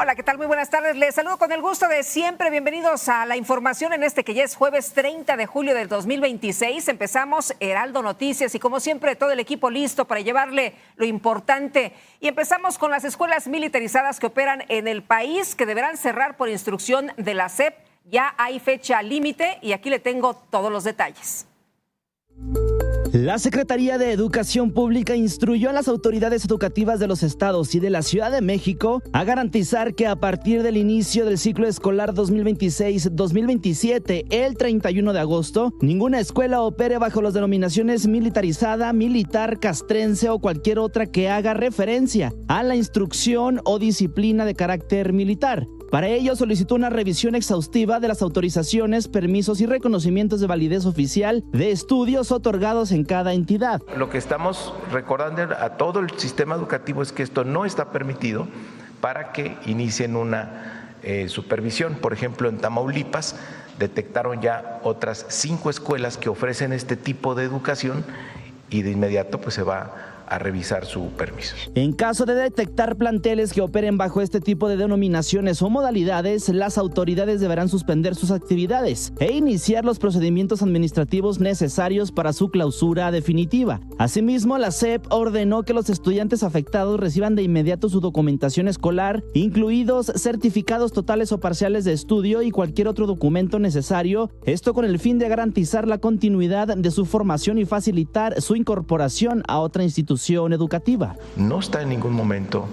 Hola, ¿qué tal? Muy buenas tardes. Les saludo con el gusto de siempre. Bienvenidos a la información en este que ya es jueves 30 de julio del 2026. Empezamos Heraldo Noticias y como siempre todo el equipo listo para llevarle lo importante. Y empezamos con las escuelas militarizadas que operan en el país, que deberán cerrar por instrucción de la SEP. Ya hay fecha límite y aquí le tengo todos los detalles. La Secretaría de Educación Pública instruyó a las autoridades educativas de los estados y de la Ciudad de México a garantizar que a partir del inicio del ciclo escolar 2026-2027, el 31 de agosto, ninguna escuela opere bajo las denominaciones militarizada, militar, castrense o cualquier otra que haga referencia a la instrucción o disciplina de carácter militar. Para ello solicitó una revisión exhaustiva de las autorizaciones, permisos y reconocimientos de validez oficial de estudios otorgados en cada entidad. Lo que estamos recordando a todo el sistema educativo es que esto no está permitido para que inicien una supervisión. Por ejemplo, en Tamaulipas detectaron ya otras 5 escuelas que ofrecen este tipo de educación y de inmediato pues se va a revisar su permiso. En caso de detectar planteles que operen bajo este tipo de denominaciones o modalidades, las autoridades deberán suspender sus actividades e iniciar los procedimientos administrativos necesarios para su clausura definitiva. Asimismo, la SEP ordenó que los estudiantes afectados reciban de inmediato su documentación escolar, incluidos certificados totales o parciales de estudio y cualquier otro documento necesario, esto con el fin de garantizar la continuidad de su formación y facilitar su incorporación a otra institución educativa. No está en ningún momento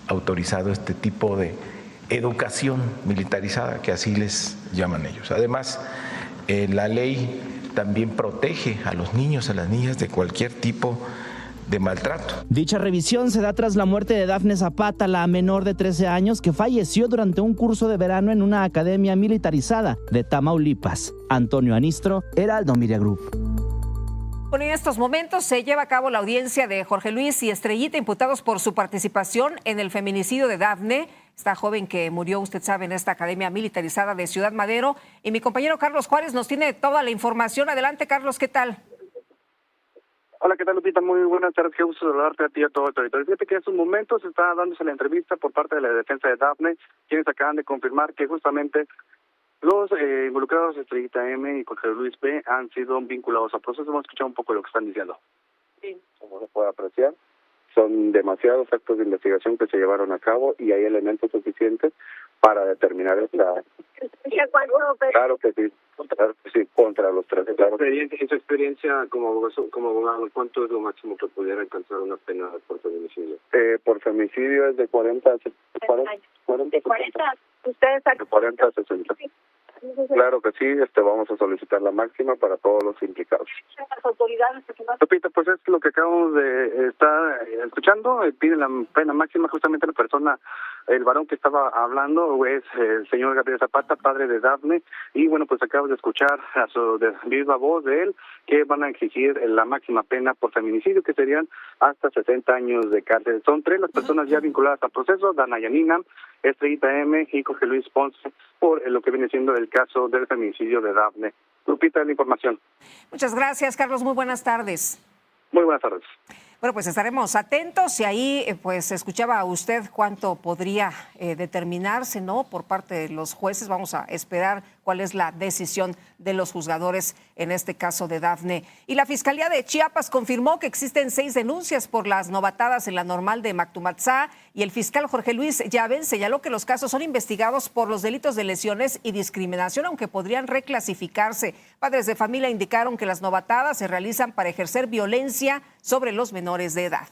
autorizado este tipo de educación militarizada, que así les llaman ellos. Además, la ley también protege a los niños, a las niñas de cualquier tipo de maltrato. Dicha revisión se da tras la muerte de Dafne Zapata, la menor de 13 años que falleció durante un curso de verano en una academia militarizada de Tamaulipas. Antonio Anistro, Heraldo Media Group. En estos momentos se lleva a cabo la audiencia de Jorge Luis y Estrellita, imputados por su participación en el feminicidio de Dafne, esta joven que murió, usted sabe, en esta academia militarizada de Ciudad Madero. Y mi compañero Carlos Juárez nos tiene toda la información. Adelante, Carlos, ¿qué tal? Hola, ¿qué tal, Lupita? Muy buenas tardes, qué gusto saludarte a ti y a todo el territorio. Fíjate que en estos momentos está dándose la entrevista por parte de la defensa de Dafne, quienes acaban de confirmar que justamente los involucrados Estrellita M y Jorge Luis B han sido vinculados a proceso. Vamos a escuchar un poco de lo que están diciendo. Sí, como se puede apreciar, son demasiados actos de investigación que se llevaron a cabo y hay elementos suficientes para determinar esta... Claro que sí, contra los tres. Claro. En su experiencia como abogado, ¿cuánto es lo máximo que pudiera alcanzar una pena por feminicidio? Por feminicidio es de 40 a 60. Ustedes de 40 a 60. Claro que sí, vamos a solicitar la máxima para todos los implicados. Las autoridades. Lupita, pues es lo que acabamos de estar escuchando. Piden la pena máxima. Justamente la persona, el varón que estaba hablando es el señor Gabriel Zapata, padre de Dafne, y bueno, pues acabamos de escuchar a su viva voz de él que van a exigir la máxima pena por feminicidio, que serían hasta 60 años de cárcel. Son 3 las personas ya vinculadas al proceso: Dana Yanina, Estrellita M y Jorge Luis Ponce, por lo que viene siendo el caso del feminicidio de Dafne. Lupita, la información. Muchas gracias, Carlos. Muy buenas tardes. Muy buenas tardes. Bueno, pues estaremos atentos y ahí pues escuchaba a usted cuánto podría determinarse, ¿no?, por parte de los jueces. Vamos a esperar cuál es la decisión de los juzgadores en este caso de Dafne. Y la Fiscalía de Chiapas confirmó que existen 6 denuncias por las novatadas en la normal de Mactumatzá, y el fiscal Jorge Luis Llaven señaló que los casos son investigados por los delitos de lesiones y discriminación, aunque podrían reclasificarse. Padres de familia indicaron que las novatadas se realizan para ejercer violencia sobre los menores de edad.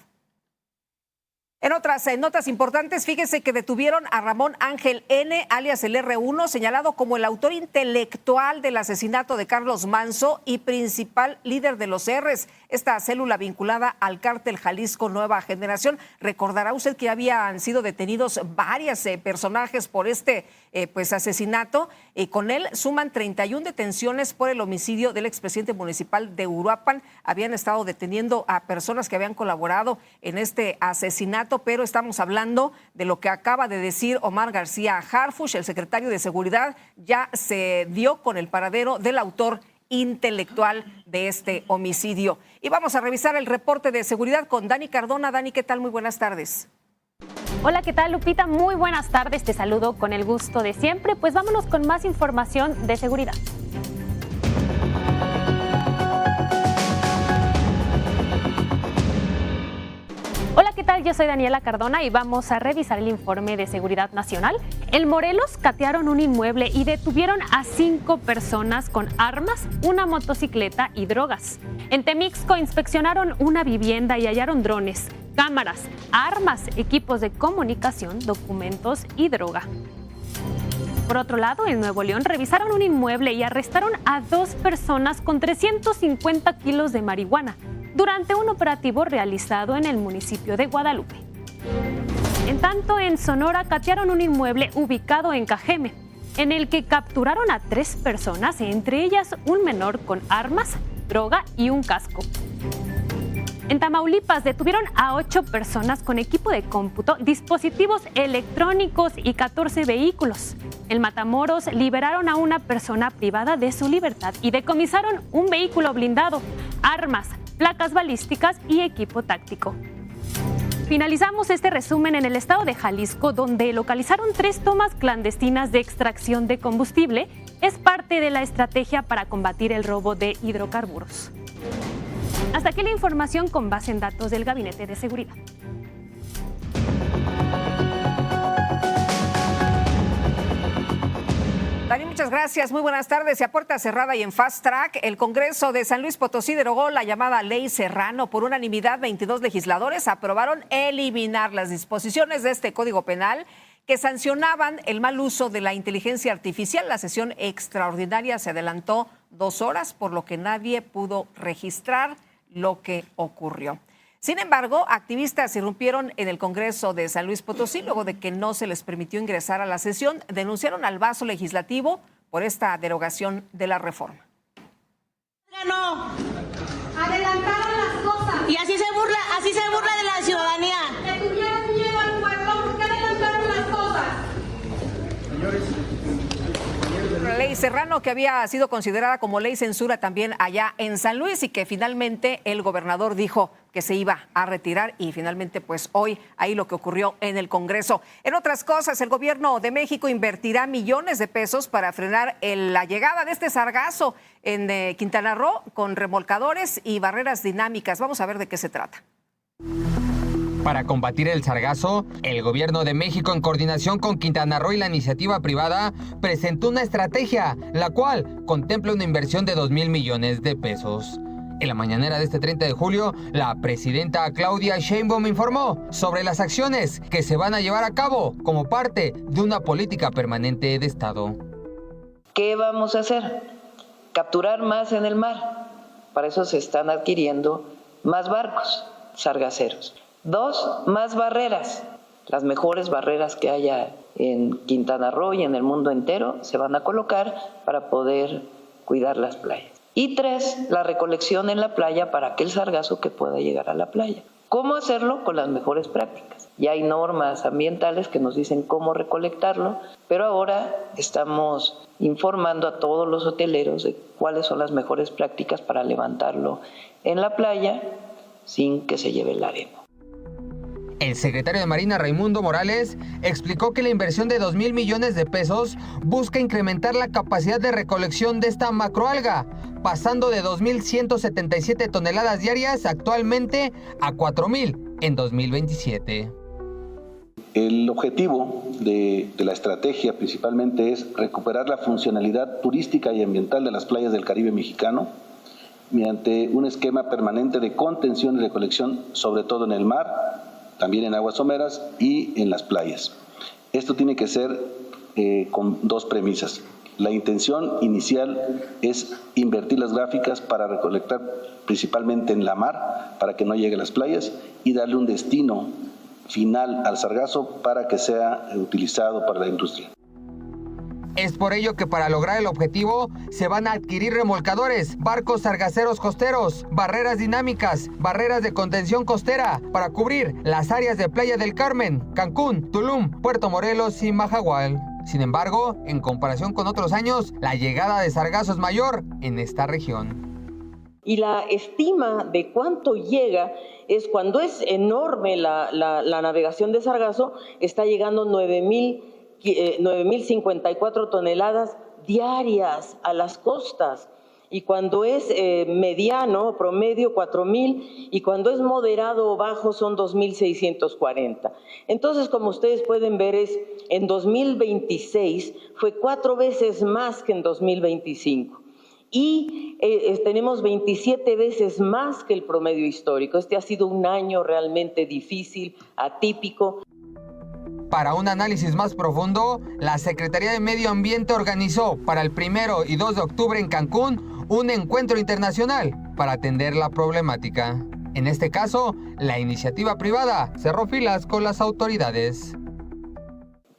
En otras notas importantes, fíjese que detuvieron a Ramón Ángel N., alias el R1, señalado como el autor intelectual del asesinato de Carlos Manzo y principal líder de los R's, esta célula vinculada al cártel Jalisco Nueva Generación. Recordará usted que habían sido detenidos varios personajes por este asesinato, y con él suman 31 detenciones por el homicidio del expresidente municipal de Uruapan. Habían estado deteniendo a personas que habían colaborado en este asesinato, pero estamos hablando de lo que acaba de decir Omar García Harfuch, el secretario de Seguridad. Ya se dio con el paradero del autor intelectual de este homicidio. Y vamos a revisar el reporte de seguridad con Dani Cardona. Dani, ¿qué tal? Muy buenas tardes. Hola, ¿qué tal, Lupita? Muy buenas tardes, te saludo con el gusto de siempre. Pues vámonos con más información de seguridad. Hola, ¿qué tal? Yo soy Daniela Cardona y vamos a revisar el informe de seguridad nacional. En Morelos catearon un inmueble y detuvieron a 5 personas con armas, una motocicleta y drogas. En Temixco inspeccionaron una vivienda y hallaron drones, cámaras, armas, equipos de comunicación, documentos y droga. Por otro lado, en Nuevo León revisaron un inmueble y arrestaron a 2 personas con 350 kilos de marihuana durante un operativo realizado en el municipio de Guadalupe. En tanto, en Sonora catearon un inmueble ubicado en Cajeme, en el que capturaron a 3 personas, entre ellas un menor con armas, droga y un casco. En Tamaulipas detuvieron a 8 personas con equipo de cómputo, dispositivos electrónicos y 14 vehículos. En Matamoros liberaron a una persona privada de su libertad y decomisaron un vehículo blindado, armas, placas balísticas y equipo táctico. Finalizamos este resumen en el estado de Jalisco, donde localizaron 3 tomas clandestinas de extracción de combustible. Es parte de la estrategia para combatir el robo de hidrocarburos. Hasta aquí la información con base en datos del Gabinete de Seguridad. Dani, muchas gracias. Muy buenas tardes. Y a puerta cerrada y en Fast Track, el Congreso de San Luis Potosí derogó la llamada Ley Serrano. Por unanimidad, 22 legisladores aprobaron eliminar las disposiciones de este Código Penal que sancionaban el mal uso de la inteligencia artificial. La sesión extraordinaria se adelantó 2 horas, por lo que nadie pudo registrar lo que ocurrió. Sin embargo, activistas irrumpieron en el Congreso de San Luis Potosí luego de que no se les permitió ingresar a la sesión. Denunciaron al vaso legislativo por esta derogación de la reforma. No, adelantaron las cosas. Y así se burla de la ciudadanía. Le tuvieron miedo al pueblo porque adelantaron las cosas. Señores. La ley Serrano, que había sido considerada como ley censura también allá en San Luis y que finalmente el gobernador dijo que se iba a retirar y finalmente pues hoy ahí lo que ocurrió en el Congreso. En otras cosas, el gobierno de México invertirá millones de pesos para frenar la llegada de este sargazo en Quintana Roo con remolcadores y barreras dinámicas. Vamos a ver de qué se trata. Para combatir el sargazo, el gobierno de México, en coordinación con Quintana Roo y la iniciativa privada, presentó una estrategia, la cual contempla una inversión de 2,000 millones de pesos. En la mañanera de este 30 de julio, la presidenta Claudia Sheinbaum informó sobre las acciones que se van a llevar a cabo como parte de una política permanente de Estado. ¿Qué vamos a hacer? Capturar más en el mar. Para eso se están adquiriendo más barcos sargaceros. 2, más barreras. Las mejores barreras que haya en Quintana Roo y en el mundo entero se van a colocar para poder cuidar las playas. Y 3, la recolección en la playa para aquel sargazo que pueda llegar a la playa. ¿Cómo hacerlo? Con las mejores prácticas. Ya hay normas ambientales que nos dicen cómo recolectarlo, pero ahora estamos informando a todos los hoteleros de cuáles son las mejores prácticas para levantarlo en la playa sin que se lleve la arena. El secretario de Marina, Raimundo Morales, explicó que la inversión de 2,000 millones de pesos busca incrementar la capacidad de recolección de esta macroalga, pasando de 2,177 toneladas diarias actualmente a 4,000 en 2027. El objetivo de la estrategia principalmente es recuperar la funcionalidad turística y ambiental de las playas del Caribe mexicano mediante un esquema permanente de contención y recolección, sobre todo en el mar, también en aguas someras y en las playas. Esto tiene que ser con 2 premisas. La intención inicial es invertir las gráficas para recolectar principalmente en la mar, para que no llegue a las playas, y darle un destino final al sargazo para que sea utilizado para la industria. Es por ello que para lograr el objetivo se van a adquirir remolcadores, barcos sargaceros costeros, barreras dinámicas, barreras de contención costera para cubrir las áreas de Playa del Carmen, Cancún, Tulum, Puerto Morelos y Mahahual. Sin embargo, en comparación con otros años, la llegada de sargazo es mayor en esta región. Y la estima de cuánto llega es cuando es enorme la navegación de sargazo, está llegando 9.054 toneladas diarias a las costas. Y cuando es mediano, promedio, 4.000, y cuando es moderado o bajo son 2.640. Entonces, como ustedes pueden ver, en 2026 fue 4 veces más que en 2025. Y tenemos 27 veces más que el promedio histórico. Este ha sido un año realmente difícil, atípico. Para un análisis más profundo, la Secretaría de Medio Ambiente organizó para el 1 y 2 de octubre en Cancún un encuentro internacional para atender la problemática. En este caso, la iniciativa privada cerró filas con las autoridades.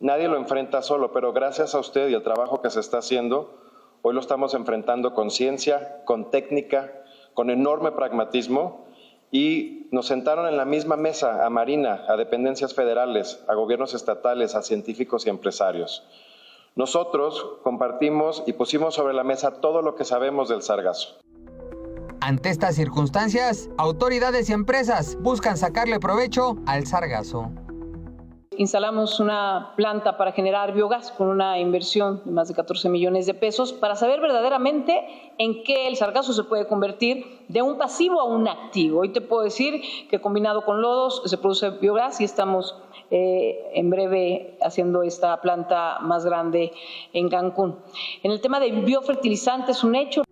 Nadie lo enfrenta solo, pero gracias a usted y al trabajo que se está haciendo, hoy lo estamos enfrentando con ciencia, con técnica, con enorme pragmatismo, y nos sentaron en la misma mesa a Marina, a dependencias federales, a gobiernos estatales, a científicos y empresarios. Nosotros compartimos y pusimos sobre la mesa todo lo que sabemos del sargazo. Ante estas circunstancias, autoridades y empresas buscan sacarle provecho al sargazo. Instalamos una planta para generar biogás con una inversión de más de 14 millones de pesos para saber verdaderamente en qué el sargazo se puede convertir de un pasivo a un activo. Hoy te puedo decir que combinado con lodos se produce biogás y estamos en breve haciendo esta planta más grande en Cancún. En el tema de biofertilizantes, un hecho.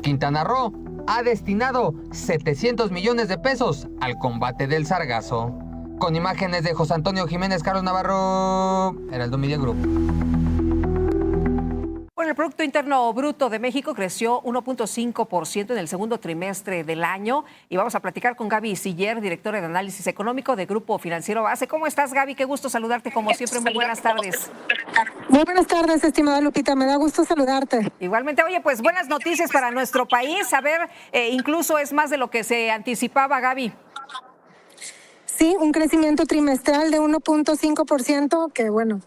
Quintana Roo ha destinado 700 millones de pesos al combate del sargazo. Con imágenes de José Antonio Jiménez, Carlos Navarro, Heraldo Media Group. Bueno, el Producto Interno Bruto de México creció 1.5% en el segundo trimestre del año. Y vamos a platicar con Gaby Siller, directora de Análisis Económico de Grupo Financiero Base. ¿Cómo estás, Gaby? Qué gusto saludarte, como siempre. Muy buenas tardes. Muy buenas tardes, estimada Lupita. Me da gusto saludarte. Igualmente. Oye, pues buenas noticias para nuestro país. A ver, incluso es más de lo que se anticipaba, Gaby. Sí, un crecimiento trimestral de 1.5%, que bueno,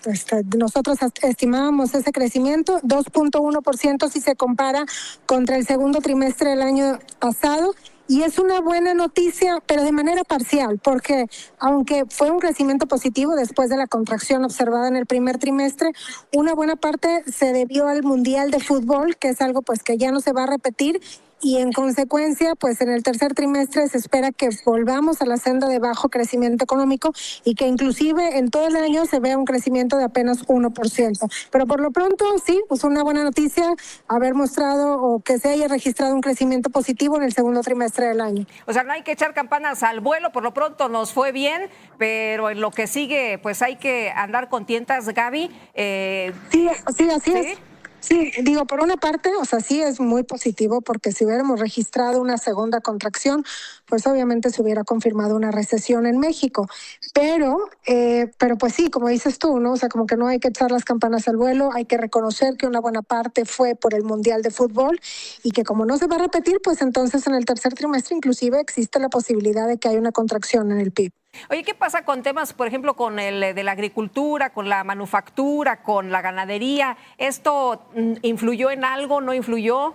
nosotros estimábamos ese crecimiento, 2.1% si se compara contra el segundo trimestre del año pasado. Y es una buena noticia, pero de manera parcial, porque aunque fue un crecimiento positivo después de la contracción observada en el primer trimestre, una buena parte se debió al Mundial de Fútbol, que es algo pues que ya no se va a repetir. Y en consecuencia, pues en el tercer trimestre se espera que volvamos a la senda de bajo crecimiento económico y que inclusive en todo el año se vea un crecimiento de apenas 1%. Pero por lo pronto, sí, pues una buena noticia haber mostrado o que se haya registrado un crecimiento positivo en el segundo trimestre del año. O sea, no hay que echar campanas al vuelo, por lo pronto nos fue bien, pero en lo que sigue, pues hay que andar con tientas, Gaby. Sí, así es. Sí, digo, por una parte, o sea, sí es muy positivo porque si hubiéramos registrado una segunda contracción, pues obviamente se hubiera confirmado una recesión en México. Pero pues sí, como dices tú, ¿no? O sea, como que no hay que echar las campanas al vuelo, hay que reconocer que una buena parte fue por el Mundial de Fútbol y que como no se va a repetir, pues entonces en el tercer trimestre inclusive existe la posibilidad de que haya una contracción en el PIB. Oye, ¿qué pasa con temas, por ejemplo, con el de la agricultura, con la manufactura, con la ganadería? ¿Esto influyó en algo, no influyó?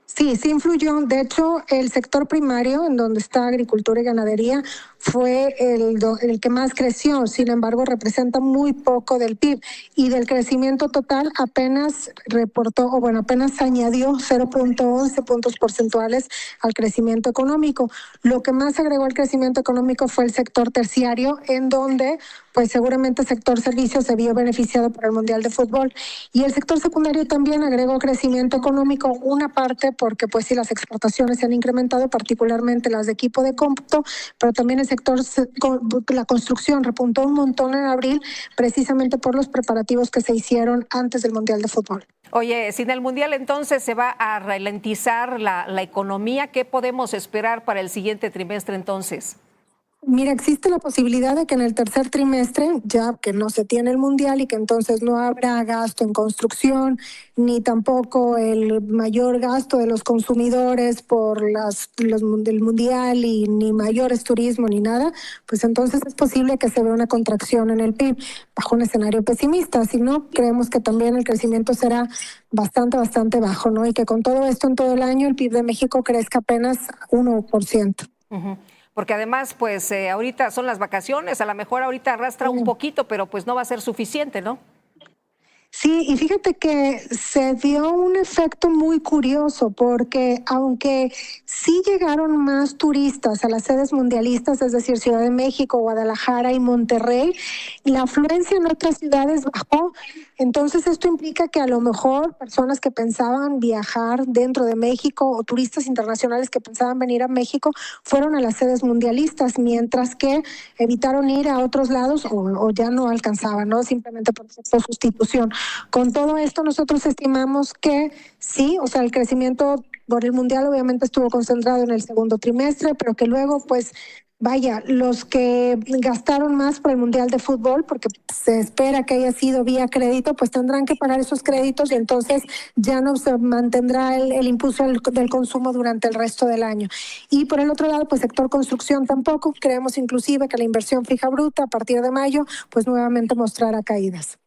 Sí, sí influyó. De hecho, el sector primario, en donde está agricultura y ganadería, fue el que más creció. Sin embargo, representa muy poco del PIB. Y del crecimiento total apenas apenas añadió 0.11 puntos porcentuales al crecimiento económico. Lo que más agregó al crecimiento económico fue el sector terciario, en donde pues seguramente el sector servicios se vio beneficiado por el Mundial de Fútbol. Y el sector secundario también agregó crecimiento económico, una parte porque pues sí las exportaciones se han incrementado, particularmente las de equipo de cómputo, pero también el sector, la construcción repuntó un montón en abril, precisamente por los preparativos que se hicieron antes del Mundial de Fútbol. Oye, sin el Mundial entonces se va a ralentizar la economía. ¿Qué podemos esperar para el siguiente trimestre entonces? Mira, existe la posibilidad de que en el tercer trimestre, ya que no se tiene el Mundial y que entonces no habrá gasto en construcción, ni tampoco el mayor gasto de los consumidores por del Mundial y ni mayores turismo ni nada, pues entonces es posible que se vea una contracción en el PIB bajo un escenario pesimista. Si no, creemos que también el crecimiento será bastante bajo, ¿no? Y que con todo esto en todo el año el PIB de México crezca apenas 1%. Uh-huh. Porque además, pues ahorita son las vacaciones, a lo mejor ahorita arrastra un poquito, pero pues no va a ser suficiente, ¿no? Sí, y fíjate que se dio un efecto muy curioso porque aunque sí llegaron más turistas a las sedes mundialistas, es decir, Ciudad de México, Guadalajara y Monterrey, la afluencia en otras ciudades bajó. Entonces esto implica que a lo mejor personas que pensaban viajar dentro de México o turistas internacionales que pensaban venir a México fueron a las sedes mundialistas, mientras que evitaron ir a otros lados o ya no alcanzaban, ¿no? Simplemente por sustitución. Con todo esto nosotros estimamos que sí, o sea, el crecimiento por el Mundial obviamente estuvo concentrado en el segundo trimestre, pero que luego pues vaya, los que gastaron más por el Mundial de Fútbol, porque se espera que haya sido vía crédito, pues tendrán que pagar esos créditos y entonces ya no se mantendrá el impulso del consumo durante el resto del año. Y por el otro lado, pues sector construcción tampoco. Creemos inclusive que la inversión fija bruta a partir de mayo, pues nuevamente mostrará caídas.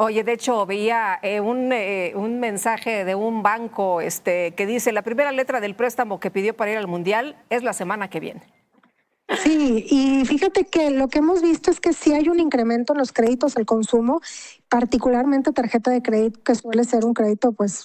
Oye, de hecho, veía un mensaje de un banco que dice la primera letra del préstamo que pidió para ir al Mundial es la semana que viene. Sí, y fíjate que lo que hemos visto es que sí hay un incremento en los créditos al consumo, particularmente tarjeta de crédito, que suele ser un crédito pues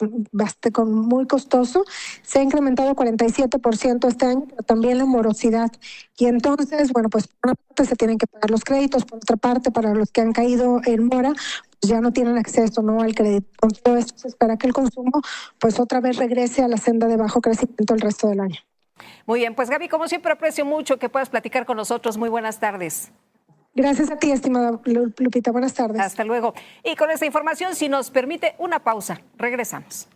muy costoso. Se ha incrementado 47% este año, pero también la morosidad. Y entonces, bueno, pues por una parte se tienen que pagar los créditos, por otra parte, para los que han caído en mora, pues ya no tienen acceso, ¿no?, al crédito. Con todo esto se espera que el consumo pues otra vez regrese a la senda de bajo crecimiento el resto del año. Muy bien, pues Gaby, como siempre aprecio mucho que puedas platicar con nosotros. Muy buenas tardes. Gracias a ti, estimada Lupita. Buenas tardes. Hasta luego. Y con esta información, si nos permite una pausa, regresamos.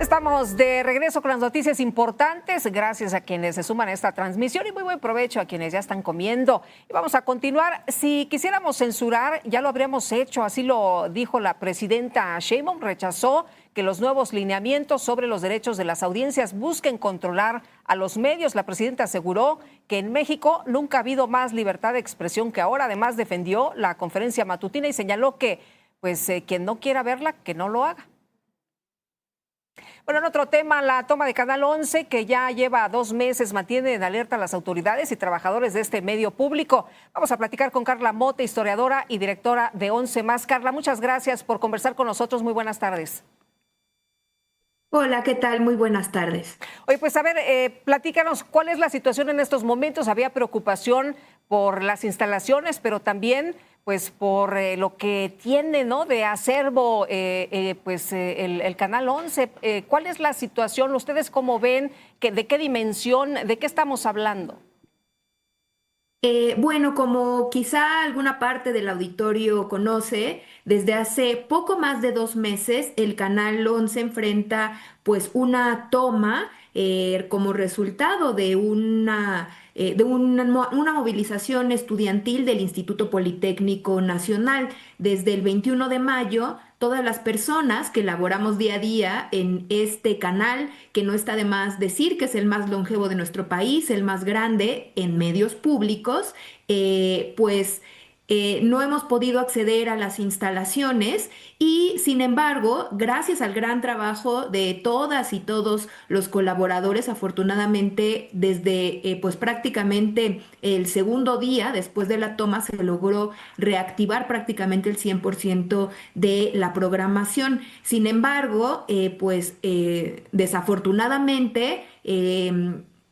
Estamos de regreso con las noticias importantes. Gracias a quienes se suman a esta transmisión y muy buen provecho a quienes ya están comiendo. Y vamos a continuar. Si quisiéramos censurar, ya lo habríamos hecho. Así lo dijo la presidenta Sheinbaum. Rechazó que los nuevos lineamientos sobre los derechos de las audiencias busquen controlar a los medios. La presidenta aseguró que en México nunca ha habido más libertad de expresión que ahora. Además, defendió la conferencia matutina y señaló que quien no quiera verla, que no lo haga. Bueno, en otro tema, la toma de Canal 11, que ya lleva 2 meses, mantiene en alerta a las autoridades y trabajadores de este medio público. Vamos a platicar con Carla Mote, historiadora y directora de 11 Más. Carla, muchas gracias por conversar con nosotros. Muy buenas tardes. Hola, ¿qué tal? Muy buenas tardes. Oye, pues a ver, platícanos, ¿cuál es la situación en estos momentos? Había preocupación por las instalaciones, pero también pues por lo que tiene, ¿no?, de acervo el Canal 11. ¿Cuál es la situación? ¿Ustedes cómo ven? ¿De qué dimensión? ¿De qué estamos hablando? Bueno, como quizá alguna parte del auditorio conoce, desde hace poco más de 2 meses el Canal 11 enfrenta pues una toma como resultado de una movilización estudiantil del Instituto Politécnico Nacional. Desde el 21 de mayo, todas las personas que laboramos día a día en este canal, que no está de más decir que es el más longevo de nuestro país, el más grande en medios públicos, no hemos podido acceder a las instalaciones y, sin embargo, gracias al gran trabajo de todas y todos los colaboradores, afortunadamente, desde prácticamente el segundo día después de la toma se logró reactivar prácticamente el 100% de la programación. Sin embargo, desafortunadamente,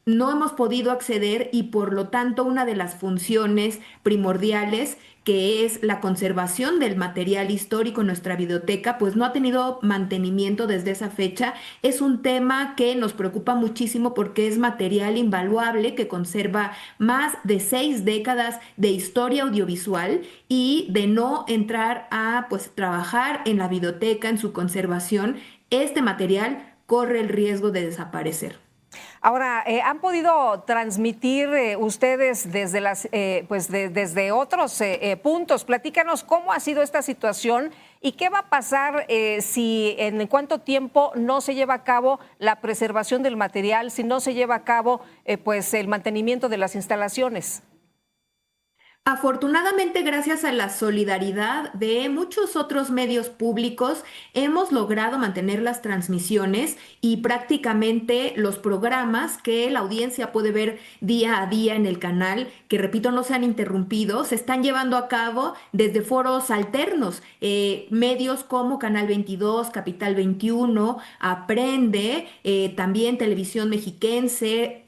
no hemos podido acceder y por lo tanto una de las funciones primordiales, que es la conservación del material histórico en nuestra biblioteca, pues no ha tenido mantenimiento desde esa fecha. Es un tema que nos preocupa muchísimo porque es material invaluable que conserva más de 6 décadas de historia audiovisual y de no entrar a trabajar en la biblioteca, en su conservación, este material corre el riesgo de desaparecer. Ahora, ¿han podido transmitir ustedes desde desde otros puntos? Platícanos cómo ha sido esta situación y qué va a pasar si en cuánto tiempo no se lleva a cabo la preservación del material, si no se lleva a cabo el mantenimiento de las instalaciones. Afortunadamente, gracias a la solidaridad de muchos otros medios públicos, hemos logrado mantener las transmisiones y prácticamente los programas que la audiencia puede ver día a día en el canal, que repito, no se han interrumpido, se están llevando a cabo desde foros alternos, medios como Canal 22, Capital 21, Aprende, también Televisión Mexiquense,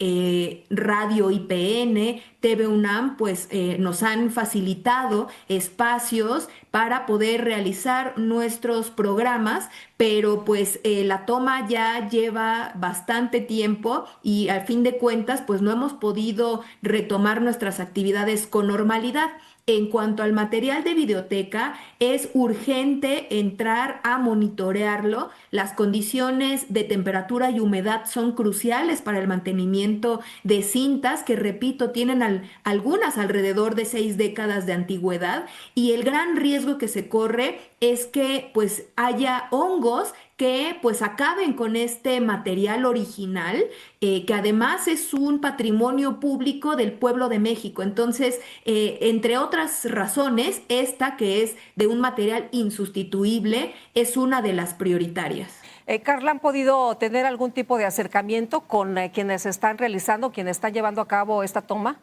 Radio IPN, TV UNAM, pues nos han facilitado espacios para poder realizar nuestros programas, pero pues la toma ya lleva bastante tiempo y al fin de cuentas pues no hemos podido retomar nuestras actividades con normalidad. En cuanto al material de videoteca, es urgente entrar a monitorearlo. Las condiciones de temperatura y humedad son cruciales para el mantenimiento de cintas que, repito, tienen algunas alrededor de 6 décadas de antigüedad, y el gran riesgo que se corre es que pues haya hongos que pues acaben con este material original, que además es un patrimonio público del pueblo de México. Entonces, entre otras razones, esta que es de un material insustituible es una de las prioritarias. Carla, ¿han podido tener algún tipo de acercamiento con quienes están realizando, quienes están llevando a cabo esta toma?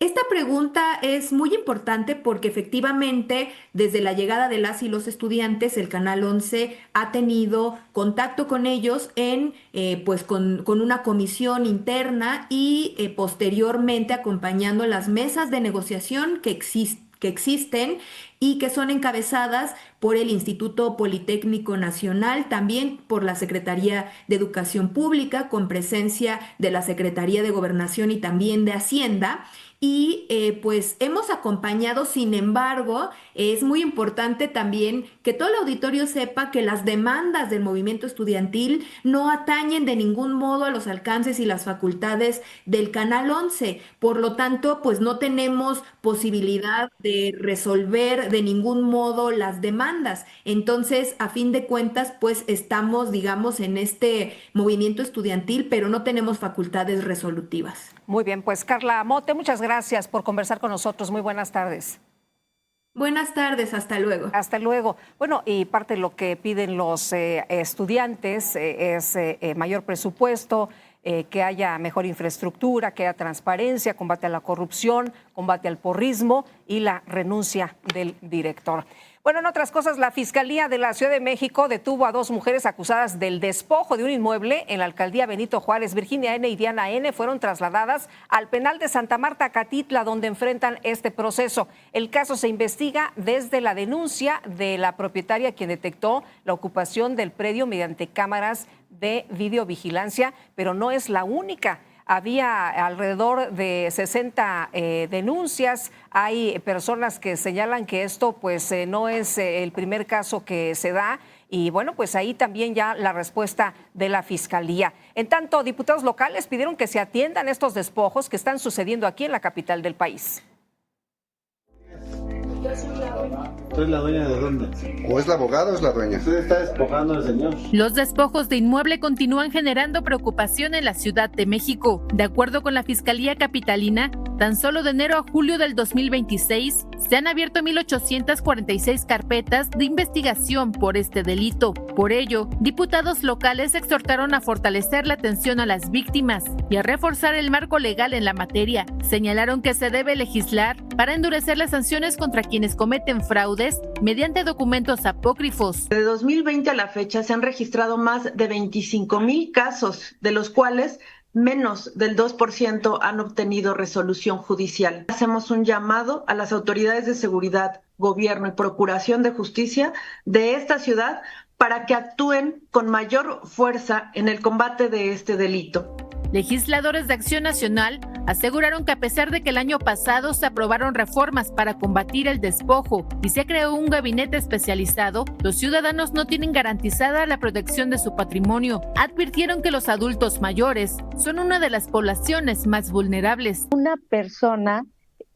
Esta pregunta es muy importante porque efectivamente desde la llegada de las y los estudiantes el Canal 11 ha tenido contacto con ellos con una comisión interna y posteriormente acompañando las mesas de negociación que existen y que son encabezadas por el Instituto Politécnico Nacional, también por la Secretaría de Educación Pública, con presencia de la Secretaría de Gobernación y también de Hacienda. Y pues hemos acompañado, sin embargo, es muy importante también que todo el auditorio sepa que las demandas del movimiento estudiantil no atañen de ningún modo a los alcances y las facultades del Canal 11. Por lo tanto, pues no tenemos posibilidad de resolver de ningún modo las demandas. Entonces, a fin de cuentas, pues estamos, digamos, en este movimiento estudiantil, pero no tenemos facultades resolutivas. Muy bien, pues Carla Mote, muchas gracias por conversar con nosotros. Muy buenas tardes. Buenas tardes, hasta luego. Hasta luego. Bueno, y parte de lo que piden los estudiantes es mayor presupuesto, que haya mejor infraestructura, que haya transparencia, combate a la corrupción, combate al porrismo y la renuncia del director. Bueno, en otras cosas, la Fiscalía de la Ciudad de México detuvo a 2 mujeres acusadas del despojo de un inmueble en la alcaldía Benito Juárez. Virginia N. y Diana N. fueron trasladadas al penal de Santa Marta, Catitla, donde enfrentan este proceso. El caso se investiga desde la denuncia de la propietaria, quien detectó la ocupación del predio mediante cámaras de videovigilancia, pero no es la única. Había alrededor de 60 denuncias. Hay personas que señalan que esto pues no es el primer caso que se da. Y bueno, pues ahí también ya la respuesta de la Fiscalía. En tanto, diputados locales pidieron que se atiendan estos despojos que están sucediendo aquí en la capital del país. ¿Tú eres la dueña de dónde? ¿O es la abogada o es la dueña? Usted está despojando al señor. Los despojos de inmueble continúan generando preocupación en la Ciudad de México. De acuerdo con la Fiscalía Capitalina, tan solo de enero a julio del 2026 se han abierto 1,846 carpetas de investigación por este delito. Por ello, diputados locales exhortaron a fortalecer la atención a las víctimas y a reforzar el marco legal en la materia. Señalaron que se debe legislar para endurecer las sanciones contra quienes cometen fraudes mediante documentos apócrifos. De 2020 a la fecha se han registrado más de 25,000 casos, de los cuales menos del 2% han obtenido resolución judicial. Hacemos un llamado a las autoridades de seguridad, gobierno y procuración de justicia de esta ciudad para que actúen con mayor fuerza en el combate de este delito. Legisladores de Acción Nacional Aseguraron que a pesar de que el año pasado se aprobaron reformas para combatir el despojo y se creó un gabinete especializado, los ciudadanos no tienen garantizada la protección de su patrimonio. Advirtieron que los adultos mayores son una de las poblaciones más vulnerables. Una persona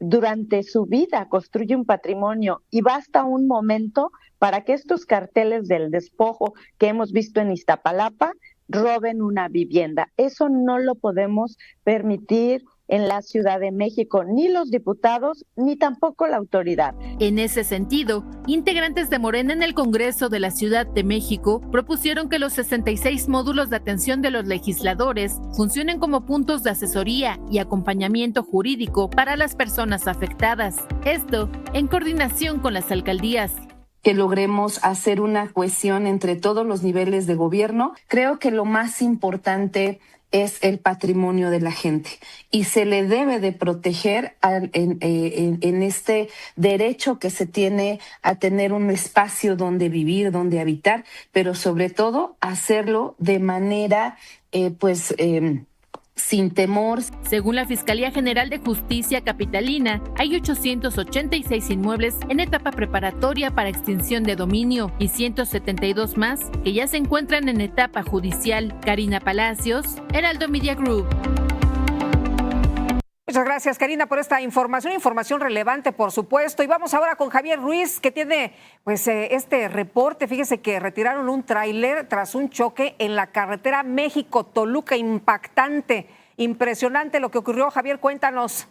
durante su vida construye un patrimonio y basta un momento para que estos carteles del despojo que hemos visto en Iztapalapa roben una vivienda. Eso no lo podemos permitir en la Ciudad de México, ni los diputados, ni tampoco la autoridad. En ese sentido, integrantes de Morena en el Congreso de la Ciudad de México propusieron que los 66 módulos de atención de los legisladores funcionen como puntos de asesoría y acompañamiento jurídico para las personas afectadas. Esto en coordinación con las alcaldías. Que logremos hacer una cohesión entre todos los niveles de gobierno. Creo que lo más importante es el patrimonio de la gente y se le debe de proteger en este derecho que se tiene a tener un espacio donde vivir, donde habitar, pero sobre todo hacerlo de manera sin temor. Según la Fiscalía General de Justicia Capitalina, hay 886 inmuebles en etapa preparatoria para extinción de dominio y 172 más que ya se encuentran en etapa judicial. Karina Palacios, Heraldo Media Group. Muchas gracias, Karina, por esta información relevante, por supuesto. Y vamos ahora con Javier Ruiz, que tiene este reporte. Fíjese que retiraron un tráiler tras un choque en la carretera México-Toluca. Impactante, impresionante lo que ocurrió. Javier, cuéntanos.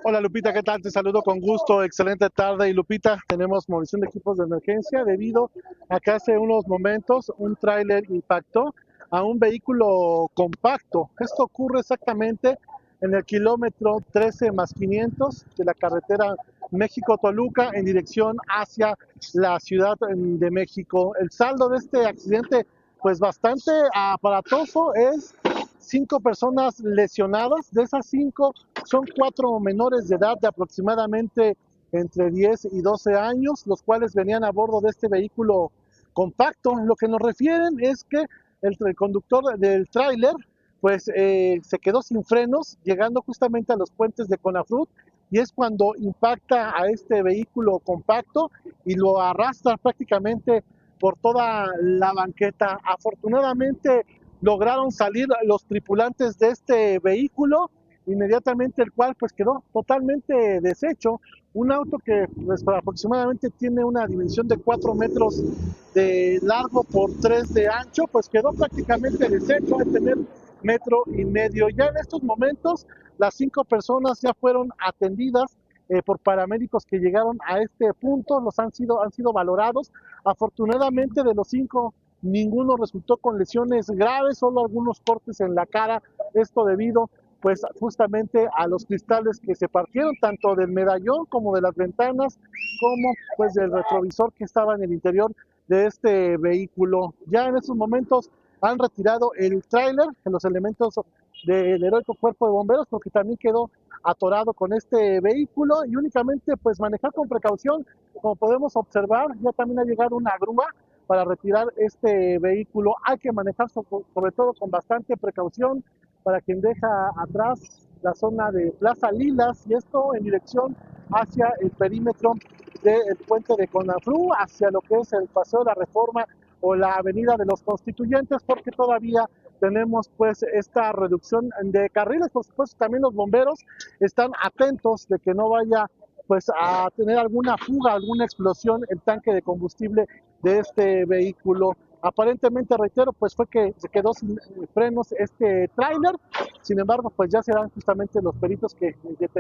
Hola Lupita, ¿qué tal? Te saludo con gusto, excelente tarde. Y Lupita, tenemos movilización de equipos de emergencia debido a que hace unos momentos un tráiler impactó a un vehículo compacto. Esto ocurre exactamente en el kilómetro 13+500 de la carretera México-Toluca en dirección hacia la Ciudad de México. El saldo de este accidente, pues bastante aparatoso, es 5 personas lesionadas. De esas 5 son 4 menores de edad de aproximadamente entre 10 y 12 años, los cuales venían a bordo de este vehículo compacto. Lo que nos refieren es que el conductor del tráiler pues se quedó sin frenos llegando justamente a los puentes de Conafrut, y es cuando impacta a este vehículo compacto y lo arrastra prácticamente por toda la banqueta. Afortunadamente lograron salir los tripulantes de este vehículo inmediatamente, el cual pues quedó totalmente deshecho. Un auto que pues, aproximadamente tiene una dimensión de 4 metros de largo por 3 de ancho, pues quedó prácticamente deshecho al tener 1,5 metros. Ya en estos momentos las 5 personas ya fueron atendidas por paramédicos que llegaron a este punto, han sido valorados. Afortunadamente de los 5 ninguno resultó con lesiones graves, solo algunos cortes en la cara, esto debido pues justamente a los cristales que se partieron tanto del medallón como de las ventanas, como pues del retrovisor que estaba en el interior de este vehículo. Ya en estos momentos han retirado el tráiler, los elementos del heroico cuerpo de bomberos, porque también quedó atorado con este vehículo, y únicamente pues manejar con precaución. Como podemos observar, ya también ha llegado una grúa para retirar este vehículo. Hay que manejar sobre todo con bastante precaución para quien deja atrás la zona de Plaza Lilas, y esto en dirección hacia el perímetro del puente de Conafrut, hacia lo que es el Paseo de la Reforma o la Avenida de los Constituyentes, porque todavía tenemos pues esta reducción de carriles. Por supuesto, también los bomberos están atentos de que no vaya pues a tener alguna fuga, alguna explosión el tanque de combustible de este vehículo. Aparentemente, reitero, pues fue que se quedó sin frenos este tráiler. Sin embargo, pues ya serán justamente los peritos que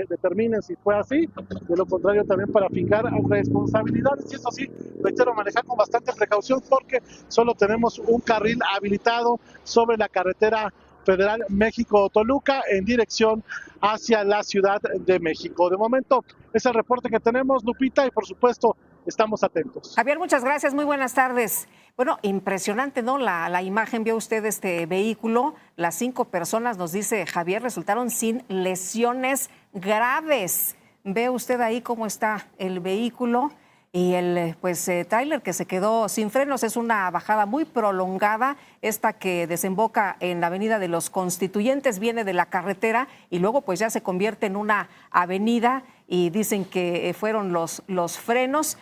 determinen si fue así. De lo contrario, también para fijar responsabilidades. Y eso sí, reitero, manejar con bastante precaución, porque solo tenemos un carril habilitado sobre la carretera federal México-Toluca en dirección hacia la Ciudad de México. De momento, es el reporte que tenemos, Lupita, y por supuesto, estamos atentos. Javier, muchas gracias, muy buenas tardes. Bueno, impresionante, ¿no? La imagen, vio usted este vehículo. Las 5 personas, nos dice Javier, resultaron sin lesiones graves. Ve usted ahí cómo está el vehículo. y el tráiler que se quedó sin frenos. Es una bajada muy prolongada, esta que desemboca en la Avenida de los Constituyentes, viene de la carretera y luego pues ya se convierte en una avenida, y dicen que fueron los frenos.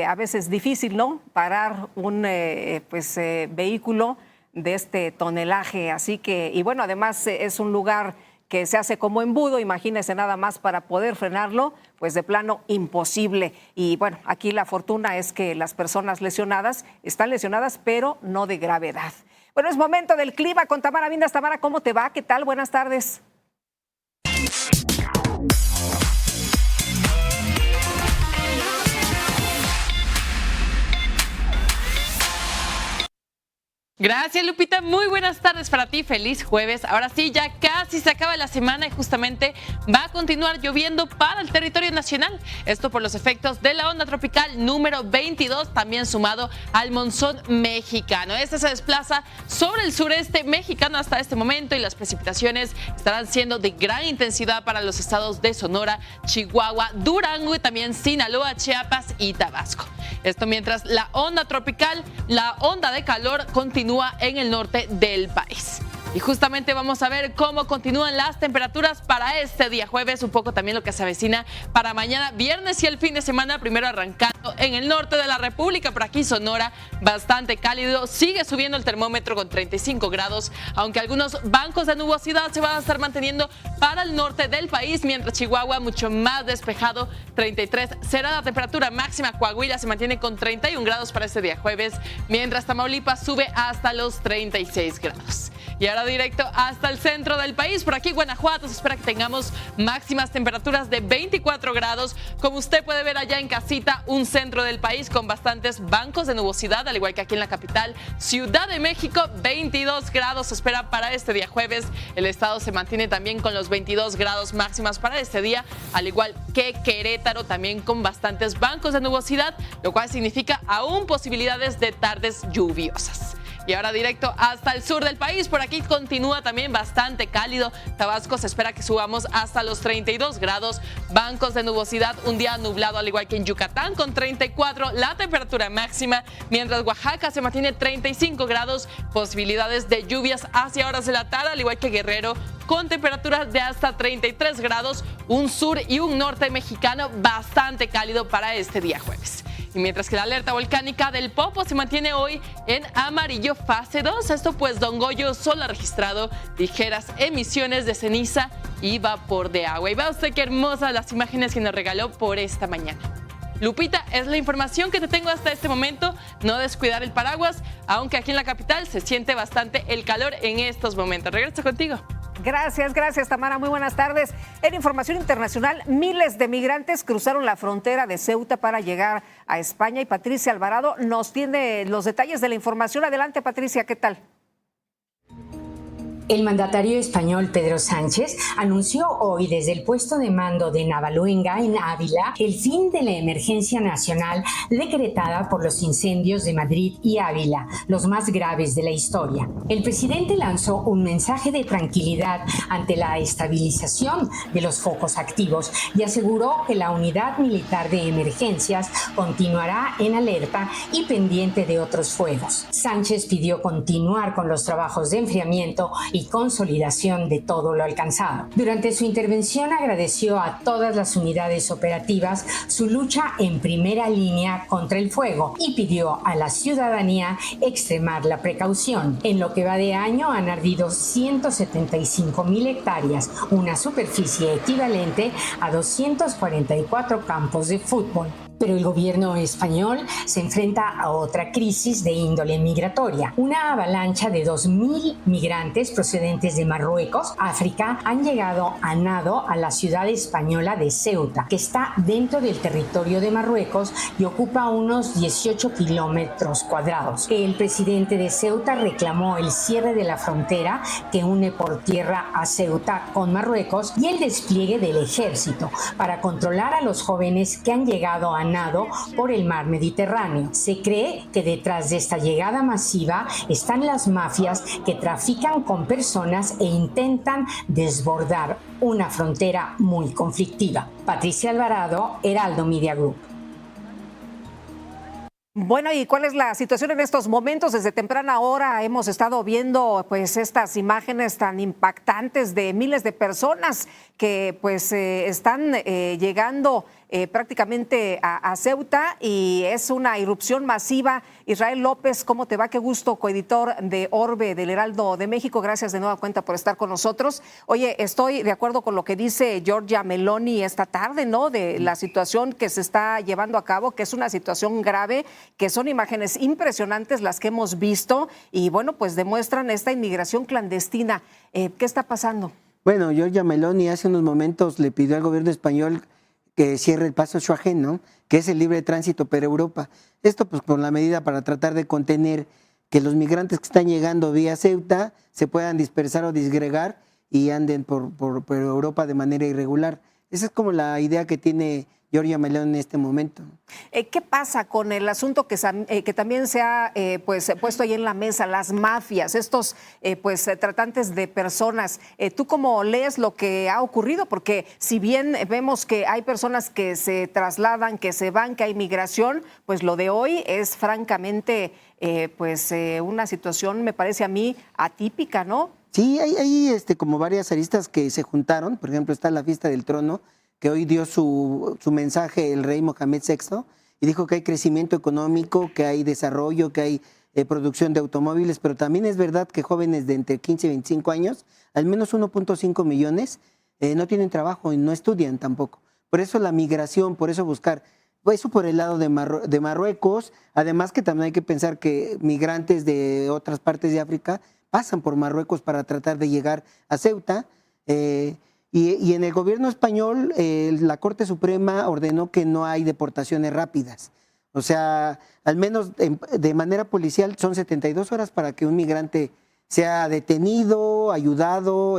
A veces difícil, ¿no?, parar un vehículo de este tonelaje. Así que, y bueno, además es un lugar que se hace como embudo, imagínense nada más, para poder frenarlo, pues de plano imposible. Y bueno, aquí la fortuna es que las personas lesionadas están lesionadas, pero no de gravedad. Bueno, es momento del clima con Tamara Vindas. Tamara, ¿cómo te va? ¿Qué tal? Buenas tardes. Gracias, Lupita. Muy buenas tardes para ti. Feliz jueves. Ahora sí, ya casi se acaba la semana y justamente va a continuar lloviendo para el territorio nacional. Esto por los efectos de la onda tropical número 22, también sumado al monzón mexicano. Este se desplaza sobre el sureste mexicano hasta este momento y las precipitaciones estarán siendo de gran intensidad para los estados de Sonora, Chihuahua, Durango y también Sinaloa, Chiapas y Tabasco. Esto mientras la onda tropical, la onda de calor, continúa en el norte del país. Y justamente vamos a ver cómo continúan las temperaturas para este día jueves, un poco también lo que se avecina para mañana viernes y el fin de semana, primero arrancando en el norte de la República, por aquí Sonora, bastante cálido, sigue subiendo el termómetro con 35 grados, aunque algunos bancos de nubosidad se van a estar manteniendo para el norte del país, mientras Chihuahua mucho más despejado, 33 será la temperatura máxima. Coahuila se mantiene con 31 grados para este día jueves, mientras Tamaulipas sube hasta los 36 grados. Y ahora directo hasta el centro del país. Por aquí Guanajuato se espera que tengamos máximas temperaturas de 24 grados. Como usted puede ver allá en casita, un centro del país con bastantes bancos de nubosidad, al igual que aquí en la capital, Ciudad de México, 22 grados se espera para este día jueves. El estado se mantiene también con los 22 grados máximas para este día, al igual que Querétaro, también con bastantes bancos de nubosidad, lo cual significa aún posibilidades de tardes lluviosas. Y ahora directo hasta el sur del país. Por aquí continúa también bastante cálido. Tabasco se espera que subamos hasta los 32 grados. Bancos de nubosidad, un día nublado, al igual que en Yucatán, con 34 la temperatura máxima. Mientras Oaxaca se mantiene 35 grados. Posibilidades de lluvias hacia horas de la tarde, al igual que Guerrero, con temperaturas de hasta 33 grados. Un sur y un norte mexicano bastante cálido para este día jueves. Y mientras que la alerta volcánica del Popo se mantiene hoy en amarillo fase 2, esto pues Don Goyo solo ha registrado ligeras emisiones de ceniza y vapor de agua. Y vea usted qué hermosas las imágenes que nos regaló por esta mañana. Lupita, es la información que te tengo hasta este momento. No descuidar el paraguas, aunque aquí en la capital se siente bastante el calor en estos momentos. Regreso contigo. Gracias, Tamara. Muy buenas tardes. En información internacional, miles de migrantes cruzaron la frontera de Ceuta para llegar a España y Patricia Alvarado nos tiene los detalles de la información. Adelante, Patricia, ¿qué tal? El mandatario español Pedro Sánchez anunció hoy desde el puesto de mando de Navaluenga en Ávila el fin de la emergencia nacional decretada por los incendios de Madrid y Ávila, los más graves de la historia. El presidente lanzó un mensaje de tranquilidad ante la estabilización de los focos activos y aseguró que la unidad militar de emergencias continuará en alerta y pendiente de otros fuegos. Sánchez pidió continuar con los trabajos de enfriamiento y consolidación de todo lo alcanzado. Durante su intervención agradeció a todas las unidades operativas su lucha en primera línea contra el fuego y pidió a la ciudadanía extremar la precaución. En lo que va de año han ardido 175,000 hectáreas, una superficie equivalente a 244 campos de fútbol. Pero el gobierno español se enfrenta a otra crisis de índole migratoria. Una avalancha de 2,000 migrantes procedentes de Marruecos, África, han llegado a nado a la ciudad española de Ceuta, que está dentro del territorio de Marruecos y ocupa unos 18 kilómetros cuadrados. El presidente de Ceuta reclamó el cierre de la frontera que une por tierra a Ceuta con Marruecos y el despliegue del ejército para controlar a los jóvenes que han llegado a nado por el mar Mediterráneo. Se cree que detrás de esta llegada masiva están las mafias que trafican con personas e intentan desbordar una frontera muy conflictiva. Patricia Alvarado, Heraldo Media Group. Bueno, ¿y cuál es la situación en estos momentos? Desde temprana hora hemos estado viendo pues estas imágenes tan impactantes de miles de personas que pues están llegando prácticamente a Ceuta y es una irrupción masiva. Israel López, ¿cómo te va? Qué gusto, coeditor de Orbe del Heraldo de México. Gracias de nueva cuenta por estar con nosotros. Oye, estoy de acuerdo con lo que dice Giorgia Meloni esta tarde, ¿no? De la situación que se está llevando a cabo, que es una situación grave, que son imágenes impresionantes las que hemos visto y bueno, pues demuestran esta inmigración clandestina. ¿Qué está pasando? Bueno, Giorgia Meloni hace unos momentos le pidió al gobierno español que cierre el paso Schengen, ¿no? Que es el libre tránsito por Europa. Esto pues con la medida para tratar de contener que los migrantes que están llegando vía Ceuta se puedan dispersar o disgregar y anden por Europa de manera irregular. Esa es como la idea que tiene Giorgia Meloni en este momento. ¿Qué pasa con el asunto que también se ha pues puesto ahí en la mesa, las mafias, estos pues tratantes de personas? ¿Tú cómo lees lo que ha ocurrido? Porque si bien vemos que hay personas que se trasladan, que se van, que hay migración, pues lo de hoy es francamente una situación, me parece a mí, atípica, ¿no? Sí, hay como varias aristas que se juntaron. Por ejemplo, está la fiesta del trono, que hoy dio su mensaje el rey Mohamed VI y dijo que hay crecimiento económico, que hay desarrollo, que hay producción de automóviles, pero también es verdad que jóvenes de entre 15 y 25 años, al menos 1.5 millones, no tienen trabajo y no estudian tampoco. Por eso la migración, por eso buscar, eso por el lado de Marruecos, además que también hay que pensar que migrantes de otras partes de África pasan por Marruecos para tratar de llegar a Ceuta. Y en el gobierno español, la Corte Suprema ordenó que no hay deportaciones rápidas. O sea, al menos de manera policial son 72 horas para que un migrante sea detenido, ayudado,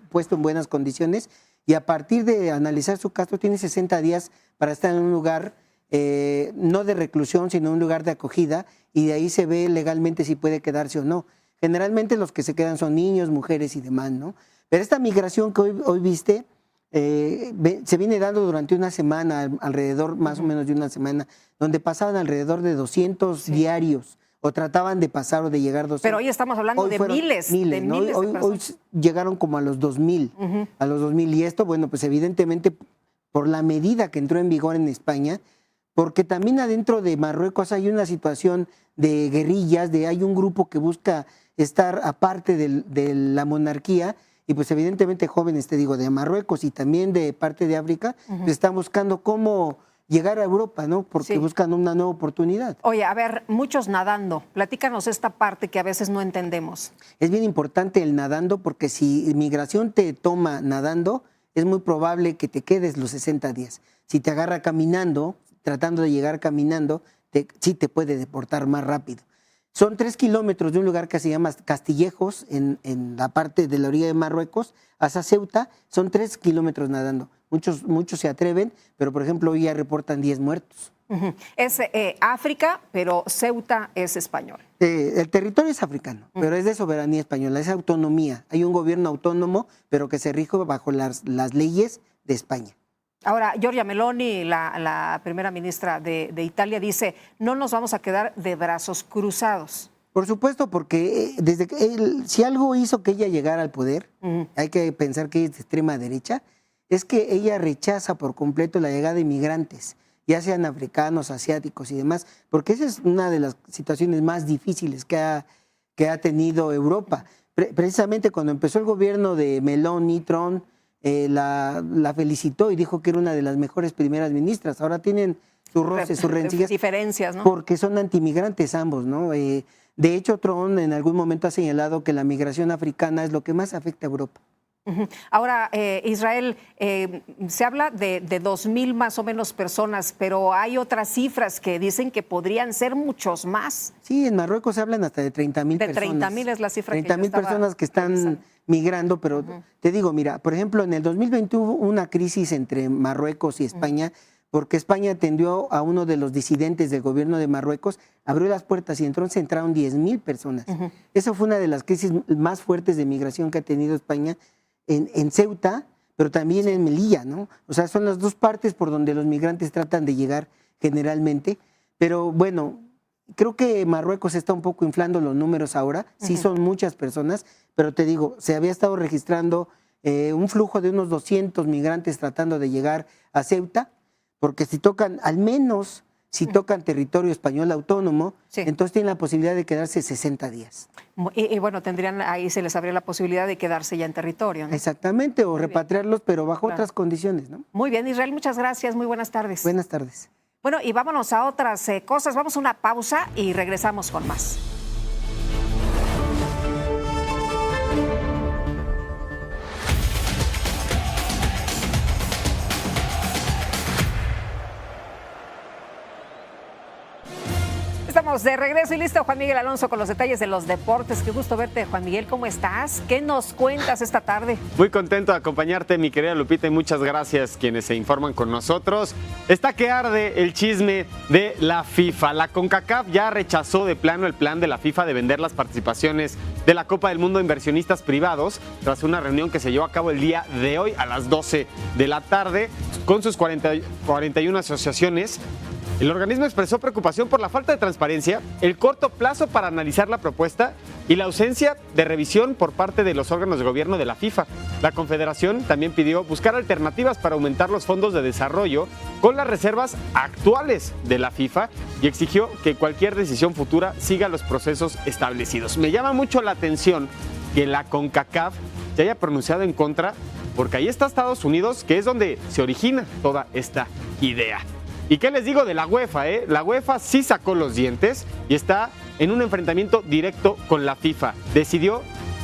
puesto en buenas condiciones. Y a partir de analizar su caso, tiene 60 días para estar en un lugar, no de reclusión, sino un lugar de acogida. Y de ahí se ve legalmente si puede quedarse o no. Generalmente los que se quedan son niños, mujeres y demás, ¿no? Pero esta migración que hoy viste se viene dando durante una semana, alrededor más o menos de una semana, donde pasaban alrededor de 200 diarios o trataban de pasar o de llegar 200. Pero hoy estamos hablando de miles, ¿no? de Hoy llegaron como a los 2,000, a los 2,000 y esto, bueno, pues evidentemente por la medida que entró en vigor en España, porque también adentro de Marruecos hay una situación de guerrillas, hay un grupo que busca estar aparte de la monarquía. Y pues evidentemente jóvenes, te digo, de Marruecos y también de parte de África, pues están buscando cómo llegar a Europa, ¿no? Porque buscan una nueva oportunidad. Oye, a ver, muchos nadando. Platícanos esta parte que a veces no entendemos. Es bien importante el nadando porque si migración te toma nadando, es muy probable que te quedes los 60 días. Si te agarra caminando, tratando de llegar caminando, sí te puede deportar más rápido. Son 3 kilómetros de un lugar que se llama Castillejos, en la parte de la orilla de Marruecos, hasta Ceuta, son 3 kilómetros nadando. Muchos se atreven, pero por ejemplo hoy ya reportan 10 muertos. Es África, pero Ceuta es español. El territorio es africano, pero es de soberanía española, es autonomía. Hay un gobierno autónomo, pero que se rige bajo las leyes de España. Ahora, Giorgia Meloni, la primera ministra de Italia, dice, no nos vamos a quedar de brazos cruzados. Por supuesto, porque si algo hizo que ella llegara al poder, hay que pensar que es de extrema derecha, es que ella rechaza por completo la llegada de inmigrantes, ya sean africanos, asiáticos y demás, porque esa es una de las situaciones más difíciles que ha tenido Europa. Precisamente cuando empezó el gobierno de Meloni, Trump, la felicitó y dijo que era una de las mejores primeras ministras. Ahora tienen sus roces, sus rencillas. Diferencias, ¿no? Porque son antimigrantes ambos, ¿no? De hecho, Trump en algún momento ha señalado que la migración africana es lo que más afecta a Europa. Ahora, Israel, se habla de 2,000 más o menos personas, pero hay otras cifras que dicen que podrían ser muchos más. Sí, en Marruecos se hablan hasta de 30,000 personas. De 30,000 es la cifra que yo 30,000 personas que están migrando, pero te digo, mira, por ejemplo, en el 2020 hubo una crisis entre Marruecos y España, porque España atendió a uno de los disidentes del gobierno de Marruecos, abrió las puertas y entonces entraron 10,000 personas. Esa fue una de las crisis más fuertes de migración que ha tenido España en Ceuta, pero también en Melilla, ¿no? O sea, son las dos partes por donde los migrantes tratan de llegar generalmente. Pero bueno, Creo que Marruecos está un poco inflando los números ahora, sí son muchas personas, pero te digo, se había estado registrando un flujo de unos 200 migrantes tratando de llegar a Ceuta, porque si tocan, al menos si tocan territorio español autónomo, entonces tienen la posibilidad de quedarse 60 días. Y bueno, ahí se les abría la posibilidad de quedarse ya en territorio, ¿no? Exactamente, o repatriarlos, pero bajo otras condiciones, ¿no? Muy bien, Israel, muchas gracias, muy buenas tardes. Buenas tardes. Bueno, y vámonos a otras cosas, vamos a una pausa y regresamos con más. Estamos de regreso y listo, Juan Miguel Alonso, con los detalles de los deportes. Qué gusto verte, Juan Miguel, ¿cómo estás? ¿Qué nos cuentas esta tarde? Muy contento de acompañarte, mi querida Lupita, y muchas gracias quienes se informan con nosotros. Está que arde el chisme de la FIFA. La CONCACAF ya rechazó de plano el plan de la FIFA de vender las participaciones de la Copa del Mundo a inversionistas privados tras una reunión que se llevó a cabo el día de hoy a las 12 de la tarde con sus 41 asociaciones. El organismo expresó preocupación por la falta de transparencia, el corto plazo para analizar la propuesta y la ausencia de revisión por parte de los órganos de gobierno de la FIFA. La Confederación también pidió buscar alternativas para aumentar los fondos de desarrollo con las reservas actuales de la FIFA y exigió que cualquier decisión futura siga los procesos establecidos. Me llama mucho la atención que la CONCACAF se haya pronunciado en contra, porque ahí está Estados Unidos, que es donde se origina toda esta idea. ¿Y qué les digo de la UEFA? La UEFA sí sacó los dientes y está en un enfrentamiento directo con la FIFA. Decidió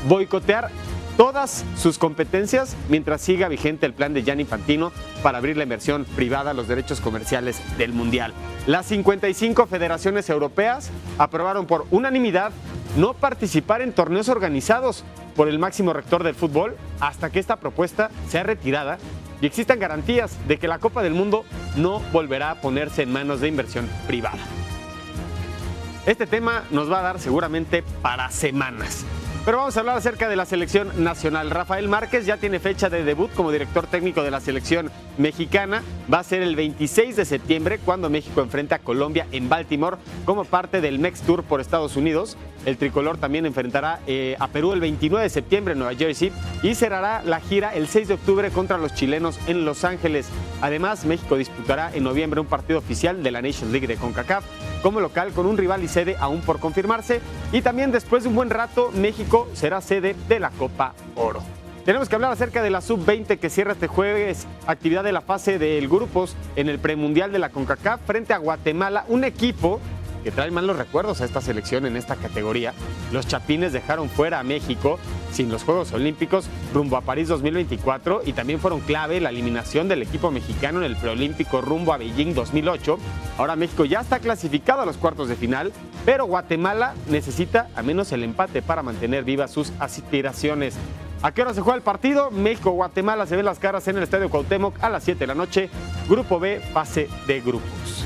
boicotear todas sus competencias mientras siga vigente el plan de Gianni Infantino para abrir la inversión privada a los derechos comerciales del Mundial. Las 55 federaciones europeas aprobaron por unanimidad no participar en torneos organizados por el máximo rector del fútbol hasta que esta propuesta sea retirada y existan garantías de que la Copa del Mundo no volverá a ponerse en manos de inversión privada. Este tema nos va a dar seguramente para semanas. Pero vamos a hablar acerca de la selección nacional. Rafael Márquez ya tiene fecha de debut como director técnico de la selección mexicana. Va a ser el 26 de septiembre cuando México enfrente a Colombia en Baltimore como parte del Mex Tour por Estados Unidos. El tricolor también enfrentará a Perú el 29 de septiembre en Nueva Jersey y cerrará la gira el 6 de octubre contra los chilenos en Los Ángeles. Además, México disputará en noviembre un partido oficial de la Nations League de CONCACAF como local con un rival y sede aún por confirmarse. Y también después de un buen rato, México será sede de la Copa Oro. Tenemos que hablar acerca de la Sub-20 que cierra este jueves actividad de la fase de grupos en el premundial de la CONCACAF frente a Guatemala, un equipo que trae malos recuerdos a esta selección en esta categoría. Los Chapines dejaron fuera a México sin los Juegos Olímpicos rumbo a París 2024 y también fueron clave la eliminación del equipo mexicano en el preolímpico rumbo a Beijing 2008. Ahora México ya está clasificado a los cuartos de final, pero Guatemala necesita al menos el empate para mantener vivas sus aspiraciones. ¿A qué hora se juega el partido? México-Guatemala se ven las caras en el Estadio Cuauhtémoc a las 7 de la noche. Grupo B, fase de grupos.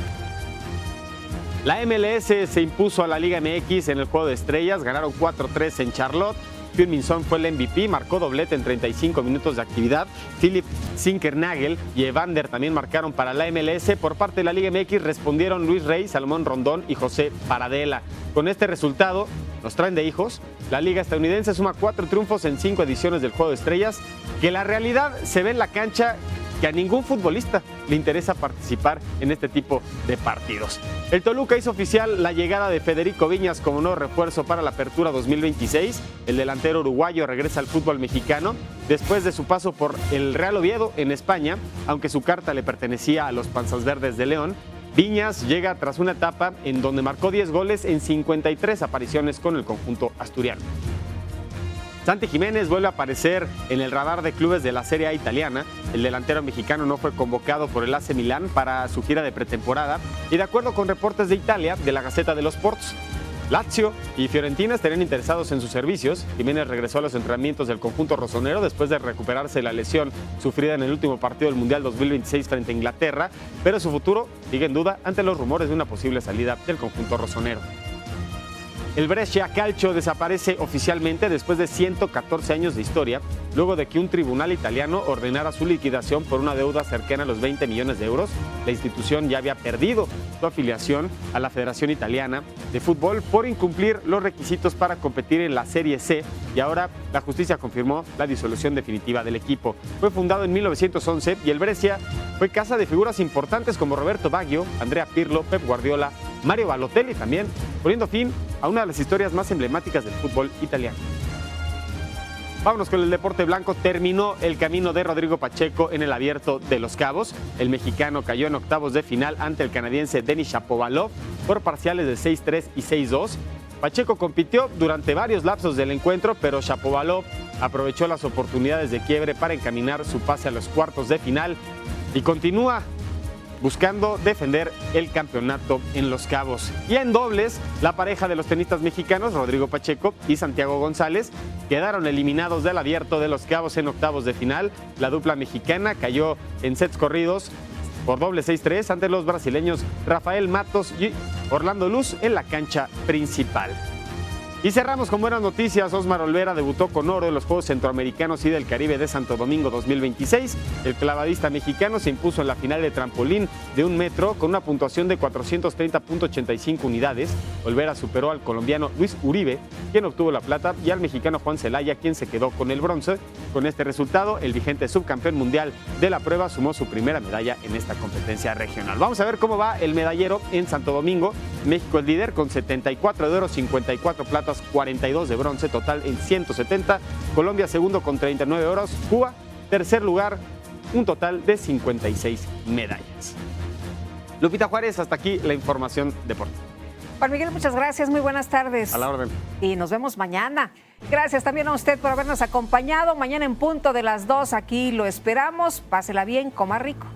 La MLS se impuso a la Liga MX en el Juego de Estrellas, ganaron 4-3 en Charlotte. Heung-min Son fue el MVP, marcó doblete en 35 minutos de actividad. Philip Zinkernagel y Evander también marcaron para la MLS. Por parte de la Liga MX respondieron Luis Rey, Salomón Rondón y José Paradela. Con este resultado, nos traen de hijos. La Liga estadounidense suma 4 triunfos en 5 ediciones del Juego de Estrellas, que la realidad se ve en la cancha que a ningún futbolista le interesa participar en este tipo de partidos. El Toluca hizo oficial la llegada de Federico Viñas como nuevo refuerzo para la Apertura 2026. El delantero uruguayo regresa al fútbol mexicano después de su paso por el Real Oviedo en España, aunque su carta le pertenecía a los Panzas Verdes de León. Viñas llega tras una etapa en donde marcó 10 goles en 53 apariciones con el conjunto asturiano. Santi Jiménez vuelve a aparecer en el radar de clubes de la Serie A italiana. El delantero mexicano no fue convocado por el AC Milán para su gira de pretemporada y de acuerdo con reportes de Italia, de la Gazzetta dello Sport, Lazio y Fiorentina estarían interesados en sus servicios. Jiménez regresó a los entrenamientos del conjunto rosonero después de recuperarse de la lesión sufrida en el último partido del Mundial 2026 frente a Inglaterra, pero su futuro sigue en duda ante los rumores de una posible salida del conjunto rosonero. El Brescia Calcio desaparece oficialmente después de 114 años de historia, luego de que un tribunal italiano ordenara su liquidación por una deuda cercana a los 20 millones de euros. La institución ya había perdido su afiliación a la Federación Italiana de Fútbol por incumplir los requisitos para competir en la Serie C, y ahora la justicia confirmó la disolución definitiva del equipo. Fue fundado en 1911 y el Brescia fue casa de figuras importantes como Roberto Baggio, Andrea Pirlo, Pep Guardiola, Mario Balotelli también, poniendo fin a una de las historias más emblemáticas del fútbol italiano. Vámonos con el deporte blanco. Terminó el camino de Rodrigo Pacheco en el Abierto de Los Cabos. El mexicano cayó en octavos de final ante el canadiense Denis Shapovalov por parciales de 6-3 y 6-2. Pacheco compitió durante varios lapsos del encuentro, pero Shapovalov aprovechó las oportunidades de quiebre para encaminar su pase a los cuartos de final y continúa buscando defender el campeonato en Los Cabos. Y en dobles, la pareja de los tenistas mexicanos, Rodrigo Pacheco y Santiago González, quedaron eliminados del Abierto de Los Cabos en octavos de final. La dupla mexicana cayó en sets corridos por doble 6-3 ante los brasileños Rafael Matos y Orlando Luz en la cancha principal. Y cerramos con buenas noticias. Osmar Olvera debutó con oro en los Juegos Centroamericanos y del Caribe de Santo Domingo 2026. El clavadista mexicano se impuso en la final de trampolín de 1 metro con una puntuación de 430.85 unidades. Olvera superó al colombiano Luis Uribe, quien obtuvo la plata, y al mexicano Juan Celaya, quien se quedó con el bronce. Con este resultado, el vigente subcampeón mundial de la prueba sumó su primera medalla en esta competencia regional. Vamos a ver cómo va el medallero en Santo Domingo. México es líder con 74 de oro, 54 platas, 42 de bronce, total en 170. Colombia segundo con 39 oros. Cuba tercer lugar, un total de 56 medallas. Lupita Juárez, hasta aquí la información deportiva. Juan Miguel, muchas gracias, muy buenas tardes. A la orden. Y nos vemos mañana. Gracias también a usted por habernos acompañado. Mañana en punto de las 2 aquí lo esperamos. Pásela bien, coma rico.